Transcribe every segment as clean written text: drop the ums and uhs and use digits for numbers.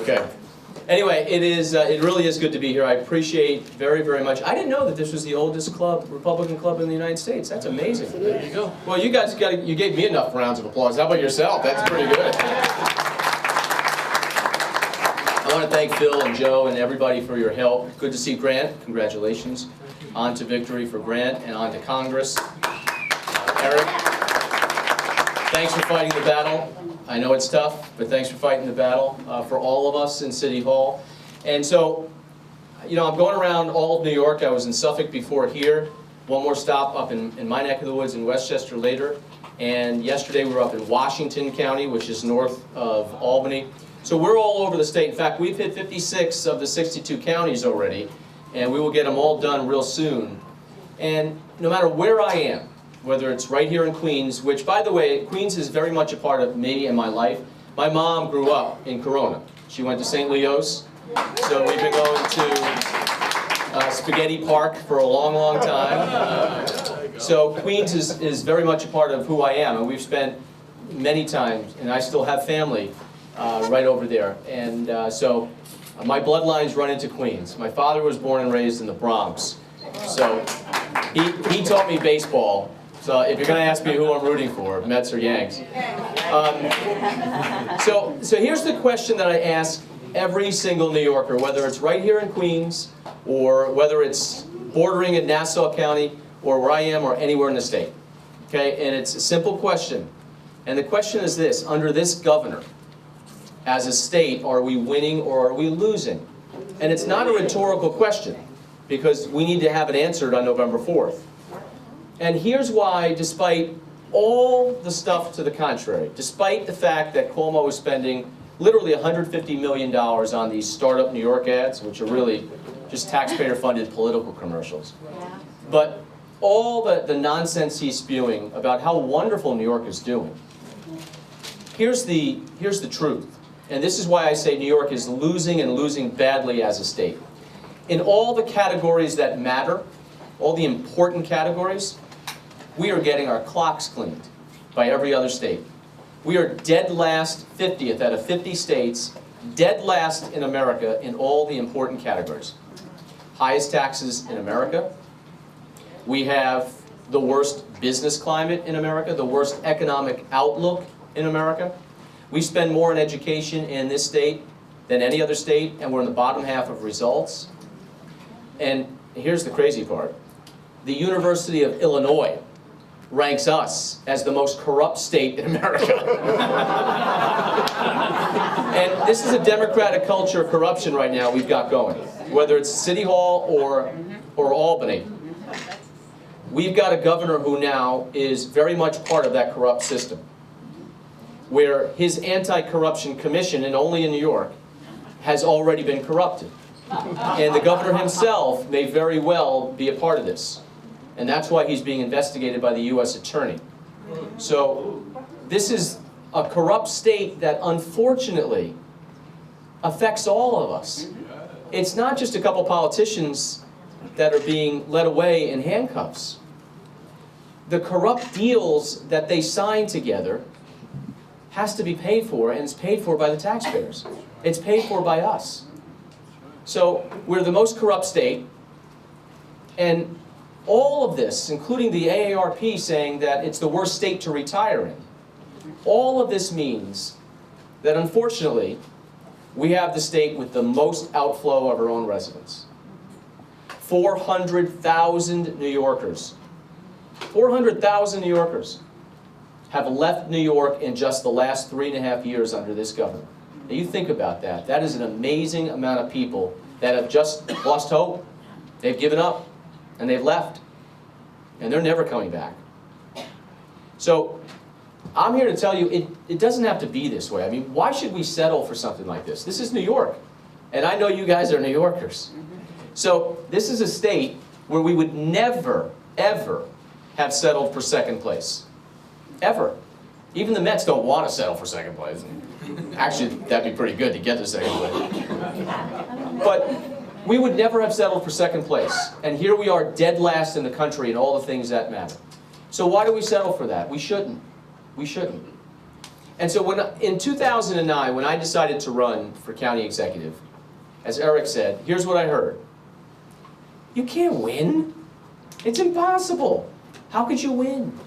Okay. Anyway, it really is good to be here. I appreciate very, very much. I didn't know that this was the oldest club, Republican club in the United States. That's amazing. There you go. Well, you guys you gave me enough rounds of applause. How about yourself? That's pretty good. I want to thank Phil and Joe and everybody for your help. Good to see Grant. Congratulations. On to victory for Grant and on to Congress. Eric, thanks for fighting the battle. I know it's tough, but thanks for fighting the battle for all of us in City Hall. And so, you know, I'm going around all of New York. I was in Suffolk before here. One more stop up in my neck of the woods in Westchester later. And yesterday we were up in Washington County, which is north of Albany. So we're all over the state. In fact, we've hit 56 of the 62 counties already, and we will get them all done real soon. And no matter where I am, whether it's right here in Queens, which, by the way, Queens is very much a part of me and my life. My mom grew up in Corona. She went to St. Leo's, so we've been going to Spaghetti Park for a long, long time. So Queens is very much a part of who I am, and we've spent many times, and I still have family right over there. And so my bloodlines run into Queens. My father was born and raised in the Bronx, so he taught me baseball. So if you're going to ask me who I'm rooting for, Mets or Yanks. So here's the question that I ask every single New Yorker, whether it's right here in Queens, or whether it's bordering in Nassau County, or where I am, or anywhere in the state. Okay, and it's a simple question. And the question is this: under this governor, as a state, are we winning or are we losing? And it's not a rhetorical question, because we need to have it answered on November 4th. And here's why, despite all the stuff to the contrary, despite the fact that Cuomo is spending literally $150 million on these startup New York ads, which are really just taxpayer-funded political commercials, but all the nonsense he's spewing about how wonderful New York is doing, here's the truth. And this is why I say New York is losing, and losing badly as a state. In all the categories that matter, all the important categories, we are getting our clocks cleaned by every other state. We are dead last, 50th out of 50 states, dead last in America in all the important categories. Highest taxes in America. We have the worst business climate in America, the worst economic outlook in America. We spend more on education in this state than any other state, and we're in the bottom half of results. And here's the crazy part. The University of Illinois ranks us as the most corrupt state in America. And this is a democratic culture of corruption right now we've got going, whether it's City Hall or Albany. We've got a governor who now is very much part of that corrupt system, where his anti-corruption commission, and only in New York, has already been corrupted. And the governor himself may very well be a part of this. And that's why he's being investigated by the U.S. Attorney. So this is a corrupt state that unfortunately affects all of us. It's not just a couple politicians that are being led away in handcuffs. The corrupt deals that they sign together has to be paid for, and it's paid for by the taxpayers. It's paid for by us. So we're the most corrupt state, and all of this, including the AARP saying that it's the worst state to retire in, all of this means that unfortunately we have the state with the most outflow of our own residents. 400,000 New Yorkers. 400,000 New Yorkers have left New York in just the last 3.5 years under this governor. Now you think about that. That is an amazing amount of people that have just lost hope. They've given up, and they've left, and they're never coming back. So I'm here to tell you, it doesn't have to be this way. I mean, why should we settle for something like this? This is New York, and I know you guys are New Yorkers. So this is a state where we would never, ever have settled for second place. Ever. Even the Mets don't want to settle for second place. Actually, that'd be pretty good to get to second place. But we would never have settled for second place. And here we are dead last in the country in all the things that matter. So why do we settle for that? We shouldn't. We shouldn't. And so in 2009, when I decided to run for county executive, as Eric said, here's what I heard. You can't win. It's impossible. How could you win?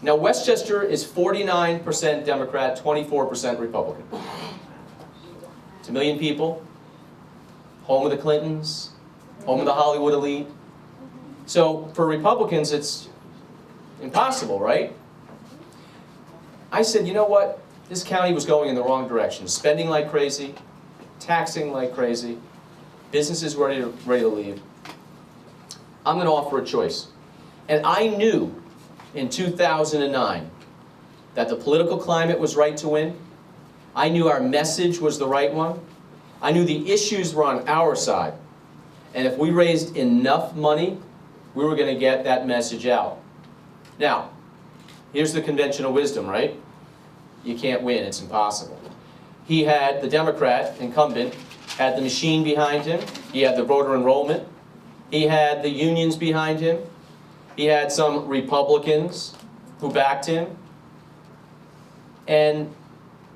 Now, Westchester is 49% Democrat, 24% Republican. It's 1 million people, home of the Clintons, home of the Hollywood elite. So for Republicans, it's impossible, right? I said, you know what? This county was going in the wrong direction. Spending like crazy, taxing like crazy, businesses ready to leave. I'm going to offer a choice. And I knew in 2009 that the political climate was right to win. I knew our message was the right one. I knew the issues were on our side. And if we raised enough money, we were going to get that message out. Now, here's the conventional wisdom, right? You can't win, it's impossible. He had, the Democrat incumbent, had the machine behind him. He had the voter enrollment. He had the unions behind him. He had some Republicans who backed him. And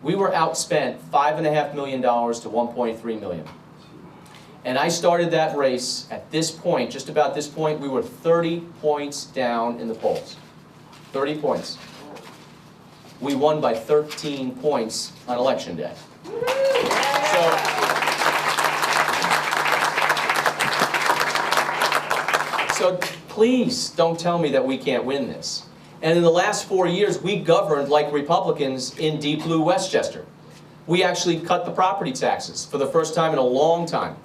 we were outspent $5.5 million to $1.3 million. And I started that race at this point, just about this point, we were 30 points down in the polls. 30 points. We won by 13 points on election day. So please don't tell me that we can't win this. And in the last 4 years, we governed like Republicans in deep blue Westchester. We actually cut the property taxes for the first time in a long time.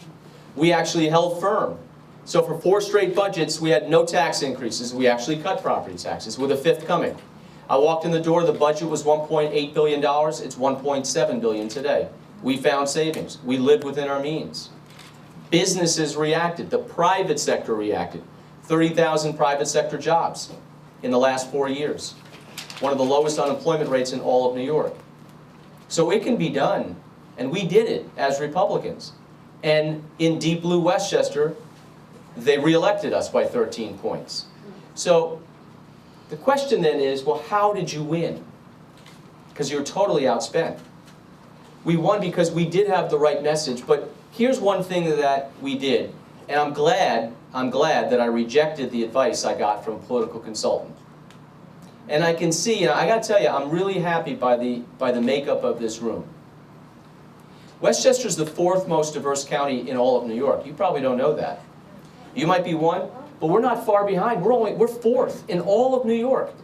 We actually held firm. So for 4 straight budgets, we had no tax increases. We actually cut property taxes, with a 5th coming. I walked in the door, the budget was $1.8 billion. It's $1.7 billion today. We found savings. We lived within our means. Businesses reacted. The private sector reacted. 30,000 private sector jobs in the last 4 years. One of the lowest unemployment rates in all of New York. So it can be done. And we did it as Republicans. And in deep blue Westchester, they reelected us by 13 points. So the question then is, well, how did you win? Because you're totally outspent. We won because we did have the right message, but here's one thing that we did, and I'm glad that I rejected the advice I got from a political consultant. And I can see, I got to tell you, I'm really happy by the makeup of this room. Westchester's the 4th most diverse county in all of New York. You probably don't know that. You might be 1, but we're not far behind. We're 4th in all of New York.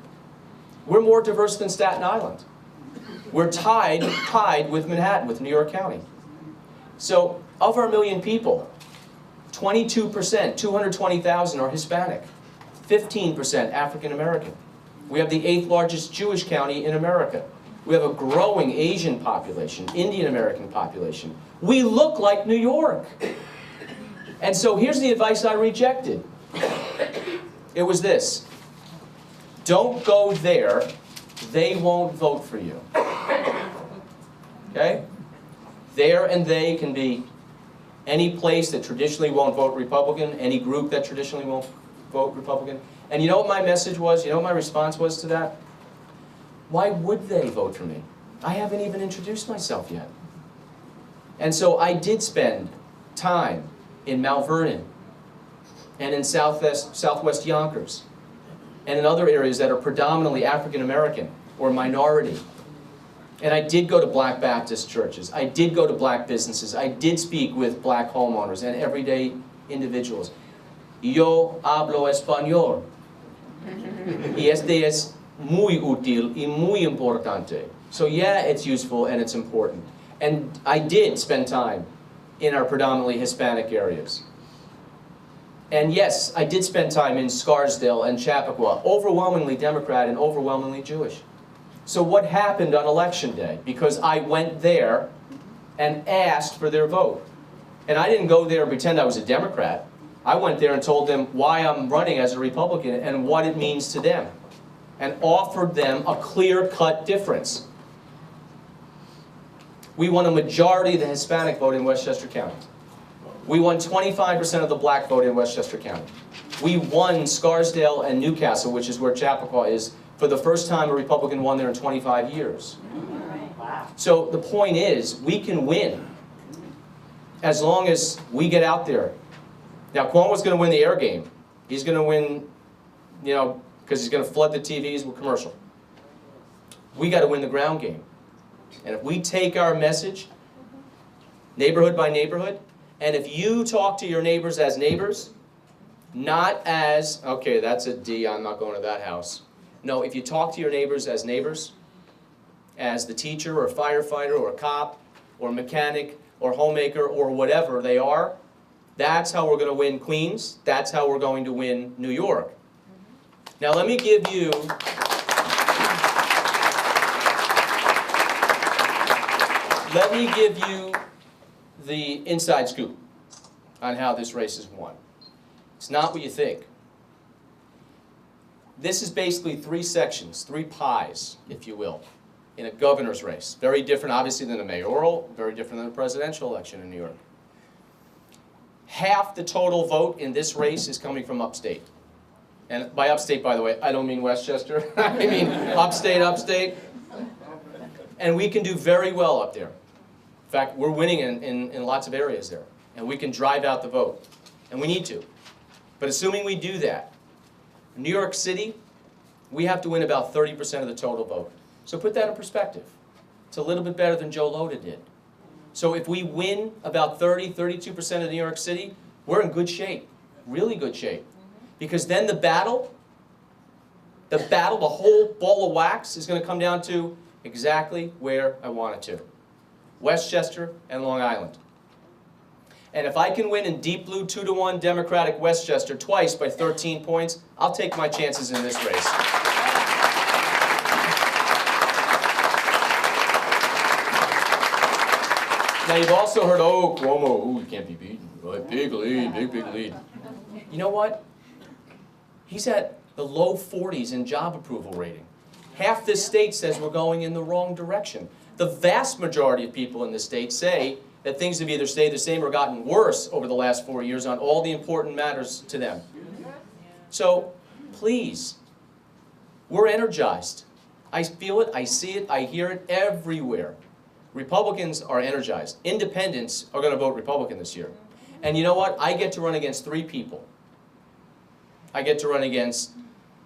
We're more diverse than Staten Island. We're tied with Manhattan, with New York County. So of our 1 million people, 22%, 220,000 are Hispanic, 15% African American. We have the 8th largest Jewish county in America. We have a growing Asian population, Indian American population. We look like New York. And so here's the advice I rejected. It was this: don't go there, they won't vote for you. Okay? There and they can be any place that traditionally won't vote Republican, any group that traditionally won't vote Republican. And you know what my message was? You know what my response was to that? Why would they vote for me? I haven't even introduced myself yet. And so I did spend time in Mount Vernon and in Southwest Yonkers and in other areas that are predominantly African American or minority. And I did go to Black Baptist churches. I did go to black businesses. I did speak with black homeowners and everyday individuals. Yo hablo español. Y este es muy útil y muy importante. So yeah, it's useful and it's important. And I did spend time in our predominantly Hispanic areas. And yes, I did spend time in Scarsdale and Chappaqua, overwhelmingly Democrat and overwhelmingly Jewish. So what happened on election day? Because I went there and asked for their vote. And I didn't go there and pretend I was a Democrat. I went there and told them why I'm running as a Republican and what it means to them, and offered them a clear-cut difference. We won a majority of the Hispanic vote in Westchester County. We won 25% of the black vote in Westchester County. We won Scarsdale and Newcastle, which is where Chappaqua is, For the first time, a Republican won there in 25 years. So the point is, we can win as long as we get out there. Now, Cuomo's going to win the air game. He's going to win, you know, because he's going to flood the TVs with commercial. We got to win the ground game. And if we take our message, neighborhood by neighborhood, and if you talk to your neighbors as neighbors, not as, okay, that's a D, I'm not going to that house. No, if you talk to your neighbors as the teacher or firefighter or cop or mechanic or homemaker or whatever they are, that's how we're going to win Queens. That's how we're going to win New York. Now let me give you the inside scoop on how this race is won. It's not what you think. This is basically three sections, three pies, if you will, in a governor's race. Very different, obviously, than a mayoral, very different than a presidential election in New York. Half the total vote in this race is coming from upstate. And by upstate, by the way, I don't mean Westchester. I mean upstate. And we can do very well up there. In fact, we're winning in lots of areas there. And we can drive out the vote. And we need to. But assuming we do that, in New York City, we have to win about 30% of the total vote. So put that in perspective. It's a little bit better than Joe Lhota did. So if we win about 32% of New York City, we're in good shape, really good shape. Because then the battle, the whole ball of wax is going to come down to exactly where I want it to. Westchester and Long Island. And if I can win in deep blue 2-1 Democratic Westchester twice by 13 points, I'll take my chances in this race. Now you've also heard, oh, Cuomo, ooh, he can't be beaten. Right, big lead, big lead. You know what? He's at the low 40s in job approval rating. Half this state says we're going in the wrong direction. The vast majority of people in this state say that things have either stayed the same or gotten worse over the last 4 years on all the important matters to them. So, please, we're energized. I feel it, I see it, I hear it everywhere. Republicans are energized. Independents are going to vote Republican this year. And you know what? I get to run against three people. I get to run against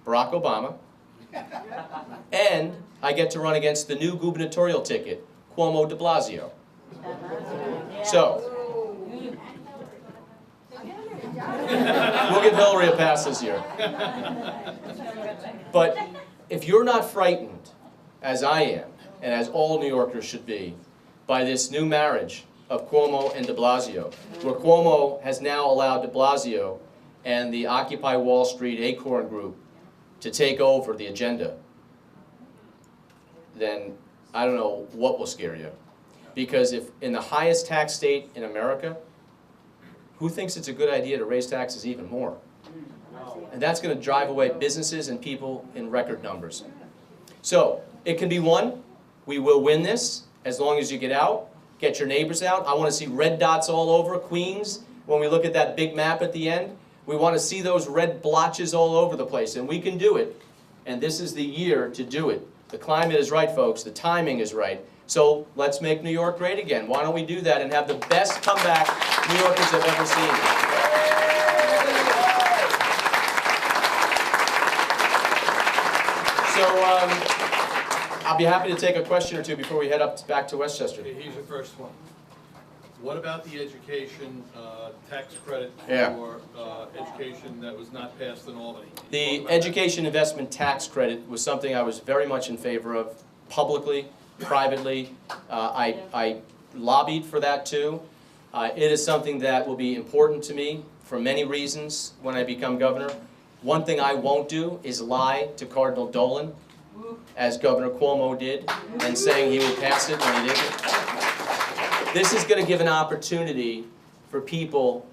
Barack Obama, and I get to run against the new gubernatorial ticket, Cuomo de Blasio. So, we'll give Hillary a pass this year. But if you're not frightened, as I am, and as all New Yorkers should be, by this new marriage of Cuomo and de Blasio, where Cuomo has now allowed de Blasio and the Occupy Wall Street Acorn group to take over the agenda, then I don't know what will scare you. Because if in the highest tax state in America, who thinks it's a good idea to raise taxes even more? And that's going to drive away businesses and people in record numbers. So, it can be won. We will win this as long as you get out, get your neighbors out. I want to see red dots all over Queens when we look at that big map at the end. We want to see those red blotches all over the place, and we can do it. And this is the year to do it. The climate is right, folks. The timing is right. So let's make New York great again. Why don't we do that and have the best comeback New Yorkers have ever seen? So I'll be happy to take a question or two before we head back to Westchester. Okay, here's the first one. What about the education tax credit Yeah. for education that was not passed in Albany? The education investment tax credit was something I was very much in favor of, publicly, privately. I lobbied for that too. It is something that will be important to me for many reasons when I become governor. One thing I won't do is lie to Cardinal Dolan, as Governor Cuomo did, and saying he would pass it when he didn't. This is going to give an opportunity for people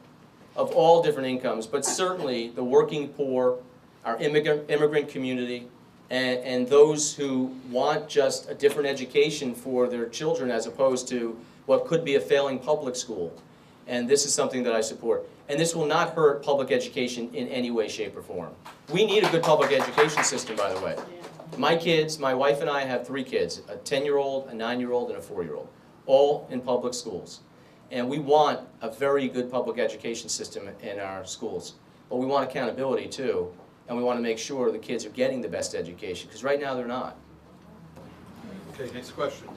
of all different incomes, but certainly the working poor, our immigrant community, and those who want just a different education for their children as opposed to what could be a failing public school. And this is something that I support. And this will not hurt public education in any way, shape, or form. We need a good public education system, by the way. My kids, my wife and I have 3 kids, a 10-year-old, a 9-year-old, and a 4-year-old, all in public schools. And we want a very good public education system in our schools. But we want accountability too, and we want to make sure the kids are getting the best education, because right now they're not. Okay, next question.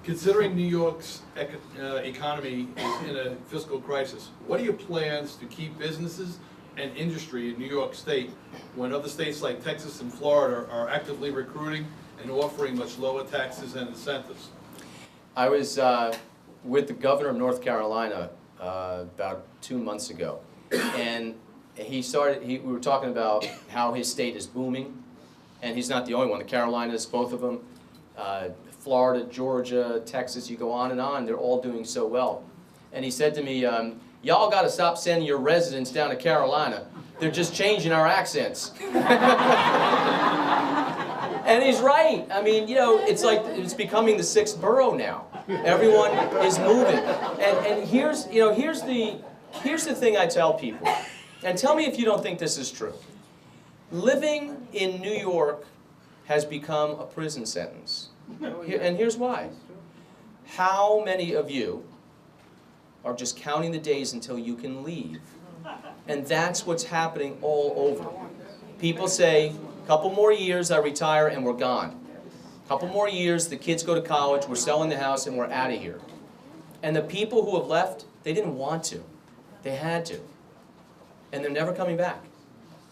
Considering New York's economy is in a fiscal crisis, what are your plans to keep businesses and industry in New York State when other states like Texas and Florida are actively recruiting and offering much lower taxes and incentives? I was with the governor of North Carolina about 2 months ago, and we were talking about how his state is booming, and he's not the only one. The Carolinas, both of them, Florida, Georgia, Texas, you go on, they're all doing so well. And he said to me, y'all got to stop sending your residents down to Carolina. They're just changing our accents. And he's right. I mean, you know, it's like it's becoming the 6th borough now. Everyone is moving. And here's the thing I tell people. And tell me if you don't think this is true. Living in New York has become a prison sentence. And here's why. How many of you are just counting the days until you can leave? And that's what's happening all over. People say, couple more years, I retire and we're gone. Couple more years, the kids go to college, we're selling the house and we're out of here. And the people who have left, they didn't want to. They had to. And they're never coming back.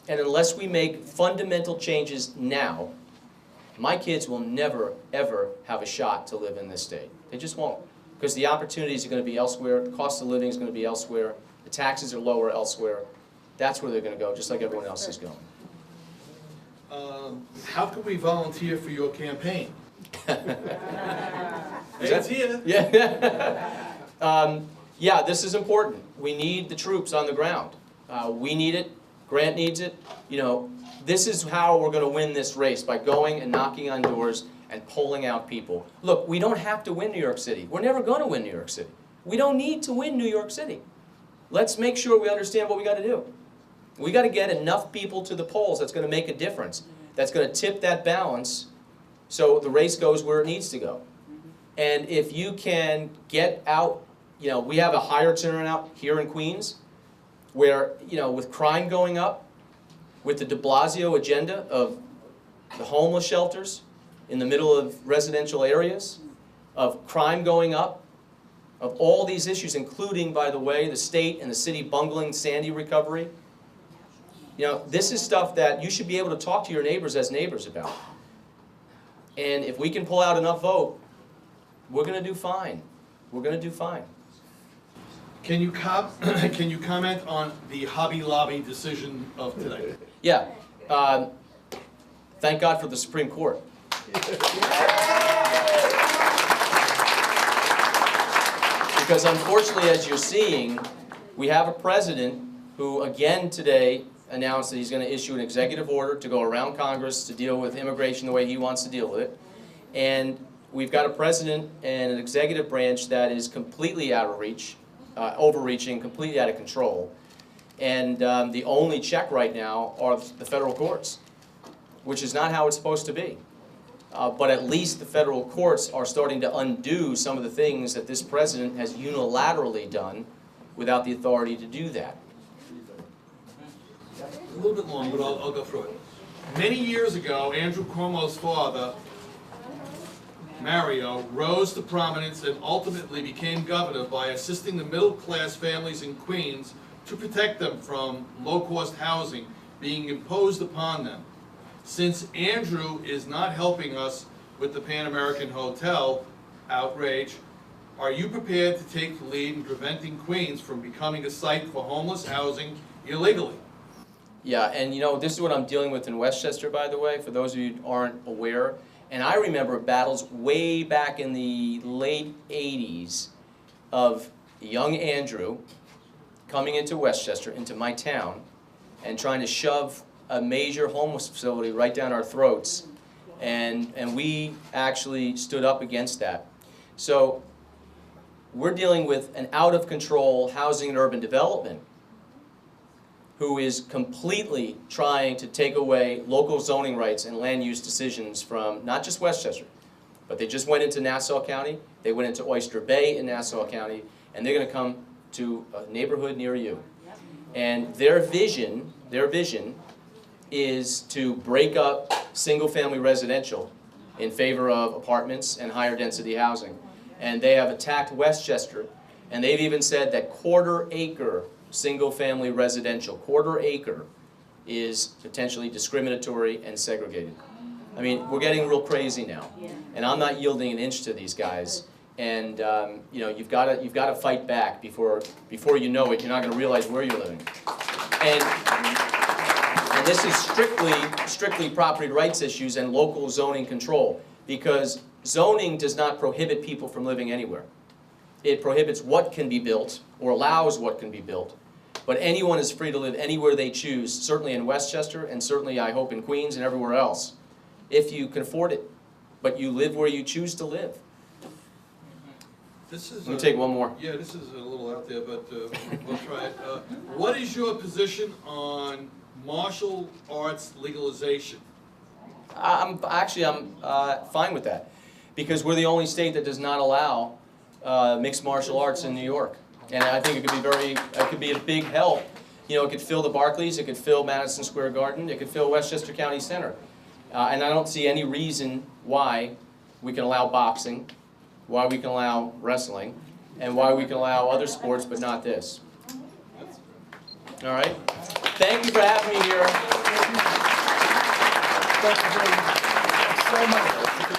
And unless we make fundamental changes now, my kids will never, ever have a shot to live in this state. They just won't. Because the opportunities are going to be elsewhere, the cost of living is going to be elsewhere, the taxes are lower elsewhere. That's where they're going to go, just like everyone else is going. How can we volunteer for your campaign? It's here. Yeah. Yeah, this is important. We need the troops on the ground. We need it. Grant needs it. You know, this is how we're going to win this race, by going and knocking on doors and polling out people. Look, we don't have to win New York City. We're never going to win New York City. We don't need to win New York City. Let's make sure we understand what we got to do. We got to get enough people to the polls that's going to make a difference, that's going to tip that balance so the race goes where it needs to go. And if you can get out, you know, we have a higher turnout here in Queens where, you know, with crime going up, with the de Blasio agenda of the homeless shelters in the middle of residential areas, of crime going up, of all these issues, including, by the way, the state and the city bungling Sandy recovery. You know, this is stuff that you should be able to talk to your neighbors as neighbors about. And if we can pull out enough vote, we're going to do fine. We're going to do fine. Can you comment on the Hobby Lobby decision of today? Yeah. Thank God for the Supreme Court. Because unfortunately, as you're seeing, we have a president who again today announced that he's going to issue an executive order to go around Congress to deal with immigration the way he wants to deal with it. And we've got a president and an executive branch that is completely out of reach, overreaching, completely out of control. And the only check right now are the federal courts, which is not how it's supposed to be. But at least the federal courts are starting to undo some of the things that this president has unilaterally done without the authority to do that. A little bit long, but I'll go through it. Many years ago, Andrew Cuomo's father, Mario, rose to prominence and ultimately became governor by assisting the middle-class families in Queens to protect them from low-cost housing being imposed upon them. Since Andrew is not helping us with the Pan American Hotel outrage, are you prepared to take the lead in preventing Queens from becoming a site for homeless housing illegally? Yeah, and you know, this is what I'm dealing with in Westchester, by the way, for those of you who aren't aware. And I remember battles way back in the late 80s of young Andrew coming into Westchester, into my town, and trying to shove a major homeless facility right down our throats. And we actually stood up against that. So we're dealing with an out-of-control housing and urban development who is completely trying to take away local zoning rights and land use decisions from not just Westchester, but they just went into Nassau County, they went into Oyster Bay in Nassau County, and they're going to come to a neighborhood near you. And their vision is to break up single-family residential in favor of apartments and higher density housing. And they have attacked Westchester, and they've even said that quarter-acre single-family residential, quarter-acre, is potentially discriminatory and segregated. I mean, we're getting real crazy now, and I'm not yielding an inch to these guys. And you know, you've got to fight back before you know it. You're not going to realize where you're living. And this is strictly property rights issues and local zoning control, because zoning does not prohibit people from living anywhere. It prohibits what can be built or allows what can be built, but anyone is free to live anywhere they choose, certainly in Westchester and certainly, I hope, in Queens and everywhere else, if you can afford it, but you live where you choose to live. This is Let me take one more. Yeah, this is a little out there, but we'll try it. What is your position on martial arts legalization? I'm fine with that, because we're the only state that does not allow mixed martial arts in New York, and I think it could be a big help. You know, it could fill the Barclays, it could fill Madison Square Garden, it could fill Westchester County Center, and I don't see any reason why we can allow boxing, why we can allow wrestling, and why we can allow other sports but not this. All right? Thank you for having me here. Thank you very much. So much.